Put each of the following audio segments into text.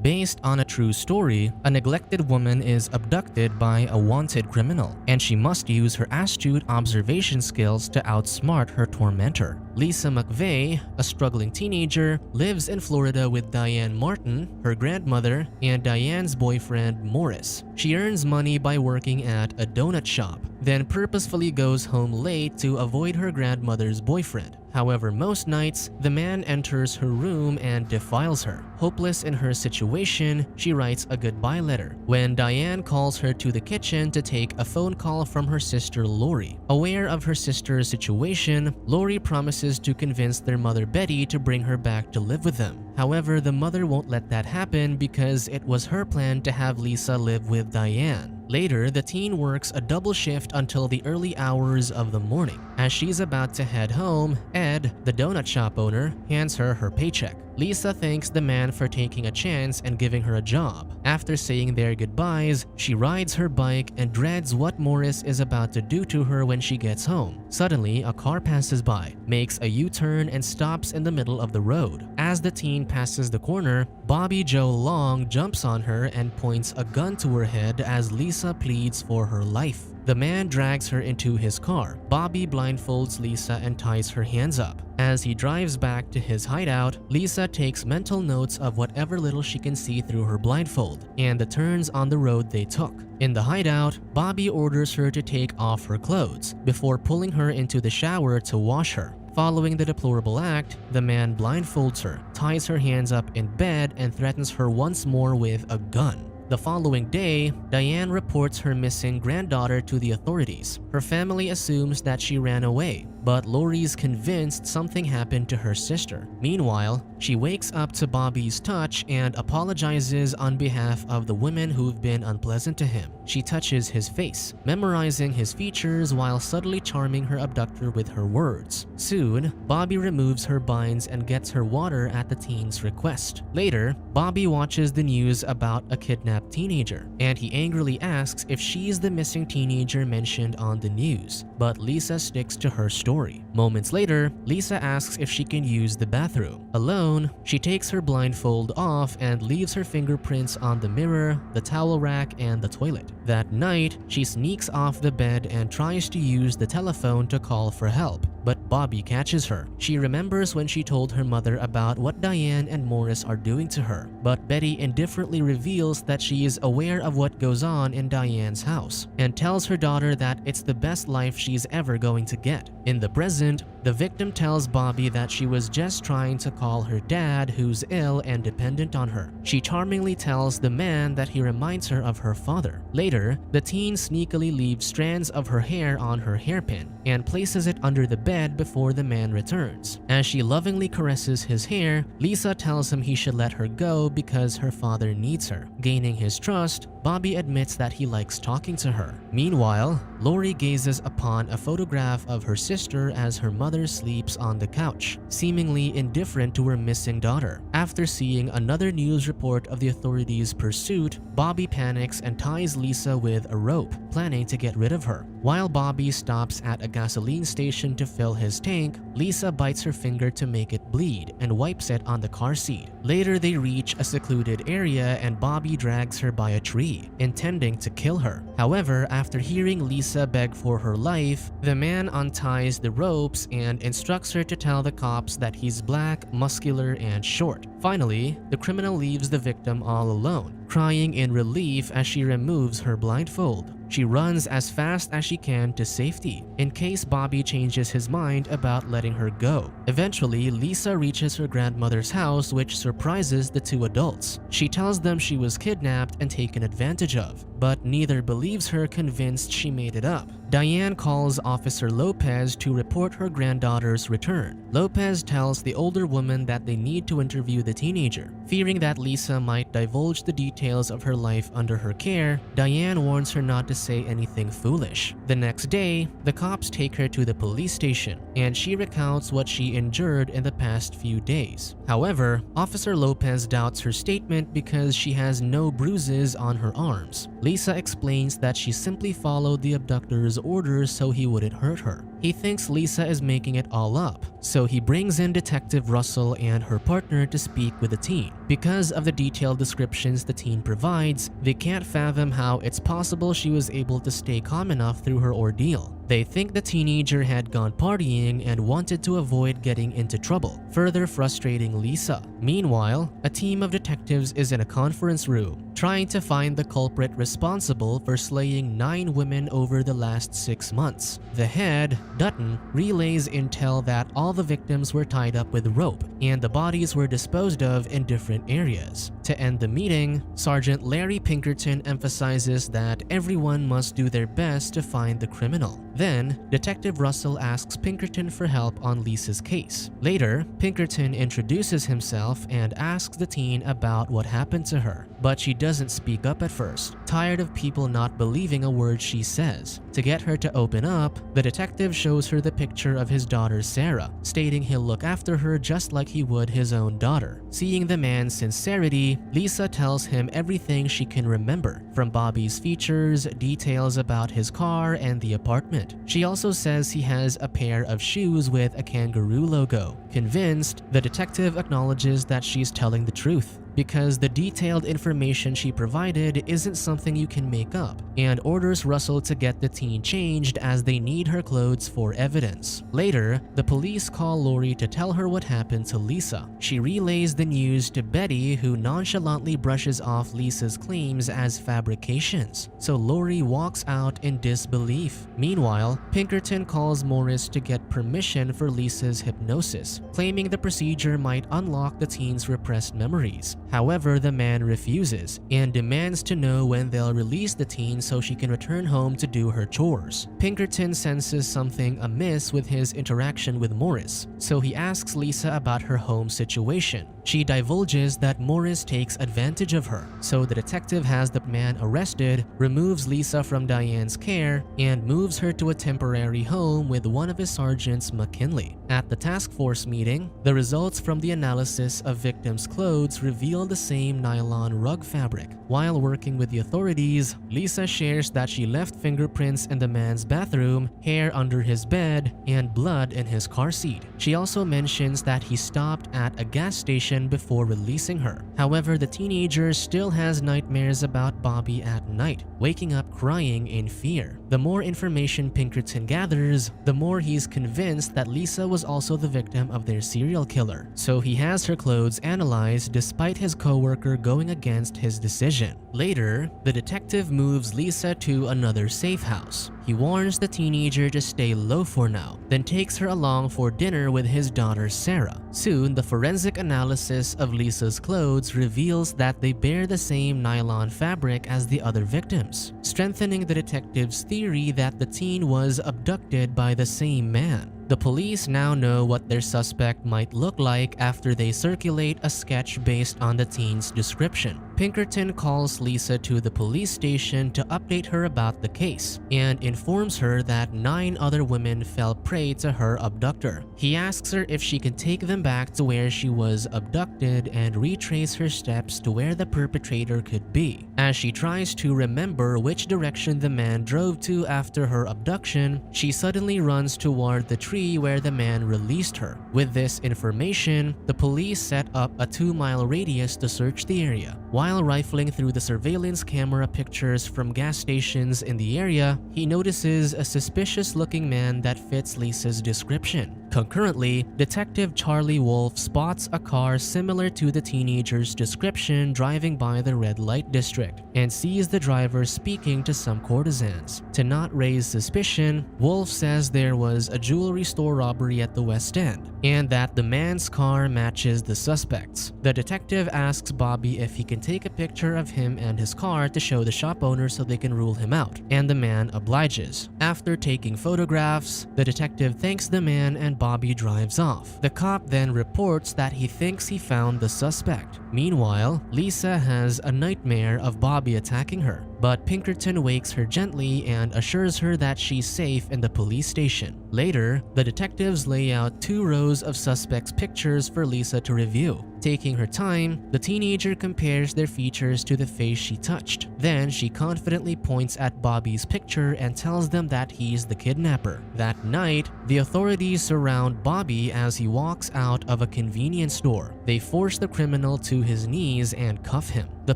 Based on a true story, a neglected woman is abducted by a wanted criminal, and she must use her astute observation skills to outsmart her tormentor. Lisa Mcvey, a struggling teenager, lives in Florida with Diane Martin, her grandmother, and Diane's boyfriend Morris. She earns money by working at a donut shop, then purposefully goes home late to avoid her grandmother's boyfriend. However, most nights, the man enters her room and defiles her. Hopeless in her situation, she writes a goodbye letter. When Diane calls her to the kitchen to take a phone call from her sister Lori. Aware of her sister's situation, Lori promises to convince their mother Betty to bring her back to live with them. However, the mother won't let that happen because it was her plan to have Lisa live with Diane. Later, the teen works a double shift until the early hours of the morning. As she's about to head home, Ed, the donut shop owner, hands her her paycheck. Lisa thanks the man for taking a chance and giving her a job. After saying their goodbyes, she rides her bike and dreads what Morris is about to do to her when she gets home. Suddenly, a car passes by, makes a U-turn and stops in the middle of the road. As the teen passes the corner, Bobby Joe Long jumps on her and points a gun to her head as Lisa pleads for her life. The man drags her into his car. Bobby blindfolds Lisa and ties her hands up. As he drives back to his hideout, Lisa takes mental notes of whatever little she can see through her blindfold and the turns on the road they took. In the hideout, Bobby orders her to take off her clothes before pulling her into the shower to wash her. Following the deplorable act, the man blindfolds her, ties her hands up in bed, and threatens her once more with a gun. The following day, Diane reports her missing granddaughter to the authorities. Her family assumes that she ran away, but Lori's convinced something happened to her sister. Meanwhile, she wakes up to Bobby's touch and apologizes on behalf of the women who've been unpleasant to him. She touches his face, memorizing his features while subtly charming her abductor with her words. Soon, Bobby removes her binds and gets her water at the teen's request. Later, Bobby watches the news about a kidnapped teenager, and he angrily asks if she's the missing teenager mentioned on the news, but Lisa sticks to her story. Moments later, Lisa asks if she can use the bathroom. Alone, she takes her blindfold off and leaves her fingerprints on the mirror, the towel rack, and the toilet. That night, she sneaks off the bed and tries to use the telephone to call for help, but Bobby catches her. She remembers when she told her mother about what Diane and Morris are doing to her, but Betty indifferently reveals that she is aware of what goes on in Diane's house and tells her daughter that it's the best life she's ever going to get. In the present, the victim tells Bobby that she was just trying to call her dad, who's ill and dependent on her. She charmingly tells the man that he reminds her of her father. Later, the teen sneakily leaves strands of her hair on her hairpin and places it under the bed before the man returns. As she lovingly caresses his hair, Lisa tells him he should let her go because her father needs her. Gaining his trust, Bobby admits that he likes talking to her. Meanwhile, Lori gazes upon a photograph of her sister as her mother sleeps on the couch, seemingly indifferent to her missing daughter. After seeing another news report of the authorities' pursuit, Bobby panics and ties Lisa with a rope, planning to get rid of her. While Bobby stops at a gasoline station to fill his tank, Lisa bites her finger to make it bleed and wipes it on the car seat. Later, they reach a secluded area and Bobby drags her by a tree, intending to kill her. However, after hearing Lisa beg for her life, the man unties the ropes and instructs her to tell the cops that he's black, muscular, and short. Finally, the criminal leaves the victim all alone, crying in relief as she removes her blindfold. She runs as fast as she can to safety, in case Bobby changes his mind about letting her go. Eventually, Lisa reaches her grandmother's house, which surprises the two adults. She tells them she was kidnapped and taken advantage of, but neither believes her, convinced she made it up. Diane calls Officer Lopez to report her granddaughter's return. Lopez tells the older woman that they need to interview the teenager. Fearing that Lisa might divulge the details of her life under her care, Diane warns her not to say anything foolish. The next day, the cops take her to the police station, and she recounts what she endured in the past few days. However, Officer Lopez doubts her statement because she has no bruises on her arms. Lisa explains that she simply followed the abductor's orders so he wouldn't hurt her. He thinks Lisa is making it all up, so he brings in Detective Russell and her partner to speak with the teen. Because of the detailed descriptions the teen provides, they can't fathom how it's possible she was able to stay calm enough through her ordeal. They think the teenager had gone partying and wanted to avoid getting into trouble, further frustrating Lisa. Meanwhile, a team of detectives is in a conference room, trying to find the culprit responsible for slaying 9 women over the last 6 months. The head, Dutton, relays intel that all the victims were tied up with rope, and the bodies were disposed of in different areas. To end the meeting, Sergeant Larry Pinkerton emphasizes that everyone must do their best to find the criminal. Then, Detective Russell asks Pinkerton for help on Lisa's case. Later, Pinkerton introduces himself and asks the teen about what happened to her, but she doesn't speak up at first, tired of people not believing a word she says. To get her to open up, the detective shows her the picture of his daughter Sarah, stating he'll look after her just like he would his own daughter. Seeing the man's sincerity, Lisa tells him everything she can remember, from Bobby's features, details about his car, and the apartment. She also says he has a pair of shoes with a kangaroo logo. Convinced, the detective acknowledges that she's telling the truth, because the detailed information she provided isn't something you can make up, and orders Russell to get the teen changed as they need her clothes for evidence. Later, the police call Lori to tell her what happened to Lisa. She relays the news to Betty, who nonchalantly brushes off Lisa's claims as fabrications, so Lori walks out in disbelief. Meanwhile, Pinkerton calls Morris to get permission for Lisa's hypnosis, claiming the procedure might unlock the teen's repressed memories. However, the man refuses and demands to know when they'll release the teen so she can return home to do her chores. Pinkerton senses something amiss with his interaction with Morris, so he asks Lisa about her home situation. She divulges that Morris takes advantage of her, so the detective has the man arrested, removes Lisa from Diane's care, and moves her to a temporary home with one of his sergeants, McKinley. At the task force meeting, the results from the analysis of victims' clothes reveal the same nylon rug fabric. While working with the authorities, Lisa shares that she left fingerprints in the man's bathroom, hair under his bed, and blood in his car seat. She also mentions that he stopped at a gas station before releasing her. However, the teenager still has nightmares about Bobby at night, waking up crying in fear. The more information Pinkerton gathers, the more he's convinced that Lisa was also the victim of their serial killer, so he has her clothes analyzed despite his co-worker going against his decision. Later, the detective moves Lisa to another safe house. He warns the teenager to stay low for now, then takes her along for dinner with his daughter Sarah. Soon, the forensic analysis of Lisa's clothes reveals that they bear the same nylon fabric as the other victims, strengthening the detective's theory that the teen was abducted by the same man. The police now know what their suspect might look like after they circulate a sketch based on the teen's description. Pinkerton calls Lisa to the police station to update her about the case and informs her that 9 other women fell prey to her abductor. He asks her if she can take them back to where she was abducted and retrace her steps to where the perpetrator could be. As she tries to remember which direction the man drove to after her abduction, she suddenly runs toward the tree where the man released her. With this information, the police set up a 2-mile radius to search the area. While rifling through the surveillance camera pictures from gas stations in the area, he notices a suspicious-looking man that fits Lisa's description. Concurrently, Detective Charlie Wolf spots a car similar to the teenager's description driving by the red light district and sees the driver speaking to some courtesans. To not raise suspicion, Wolf says there was a jewelry store robbery at the West End and that the man's car matches the suspect's. The detective asks Bobby if he can take a picture of him and his car to show the shop owner so they can rule him out, and the man obliges. After taking photographs, the detective thanks the man and Bobby drives off. The cop then reports that he thinks he found the suspect. Meanwhile, Lisa has a nightmare of Bobby attacking her, but Pinkerton wakes her gently and assures her that she's safe in the police station. Later, the detectives lay out 2 rows of suspects' pictures for Lisa to review. Taking her time, the teenager compares their features to the face she touched. Then she confidently points at Bobby's picture and tells them that he's the kidnapper. That night, the authorities surround Bobby as he walks out of a convenience store. They force the criminal to his knees and cuff him. The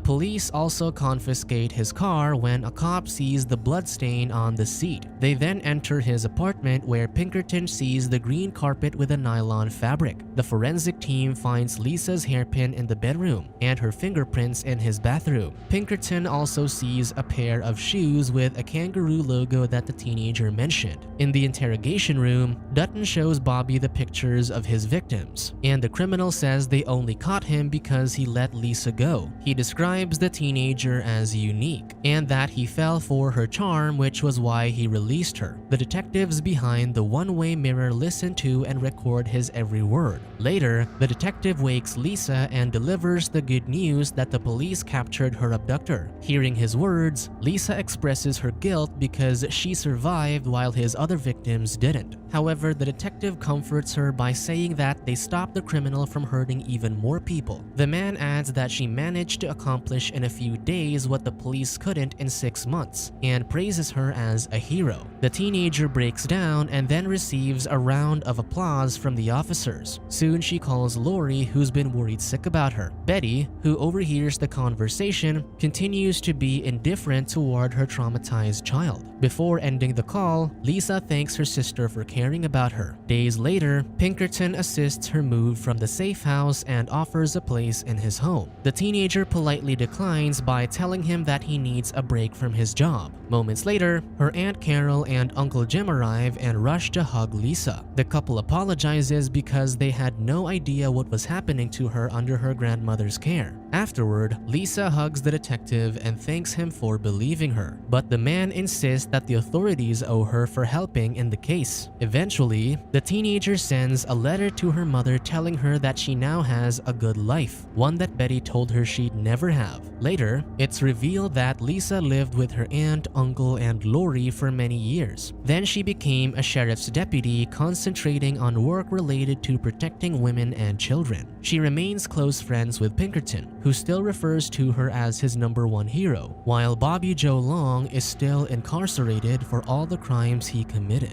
police also confiscate his car when a cop sees the bloodstain on the seat. They then enter his apartment where Pinkerton sees the green carpet with a nylon fabric. The forensic team finds Lisa's hairpin in the bedroom and her fingerprints in his bathroom. Pinkerton also sees a pair of shoes with a kangaroo logo that the teenager mentioned. In the interrogation room, Dutton shows Bobby the pictures of his victims, and the criminal says they only caught him because he let Lisa go. He describes the teenager as unique and that he fell for her charm, which was why he released her. The detectives behind the one-way mirror listen to and record his every word. Later, the detective wakes Lisa and delivers the good news that the police captured her abductor. Hearing his words, Lisa expresses her guilt because she survived while his other victims didn't. However, the detective comforts her by saying that they stopped the criminal from hurting even more people. The man adds that she managed to accomplish in a few days what the police couldn't in 6 months, and praises her as a hero. The teenager breaks down and then receives a round of applause from the officers. Soon she calls Lori, who's been worried sick about her. Betty, who overhears the conversation, continues to be indifferent toward her traumatized child. Before ending the call, Lisa thanks her sister for caring about her. Days later, Pinkerton assists her move from the safe house and offers a place in his home. The teenager politely declines by telling him that he needs a break from his job. Moments later, her Aunt Carol and Uncle Jim arrive and rush to hug Lisa. The couple apologizes because they had no idea what was happening to her under her grandmother's care. Afterward, Lisa hugs the detective and thanks him for believing her, but the man insists that the authorities owe her for helping in the case. Eventually, the teenager sends a letter to her mother telling her that she now has a good life, one that Betty told her she'd never have. Later, it's revealed that Lisa lived with her aunt, uncle, and Lori for many years. Then she became a sheriff's deputy, concentrating on work related to protecting women and children. She remains close friends with Pinkerton, who still refers to her as his #1 hero, while Bobby Joe Long is still incarcerated for all the crimes he committed.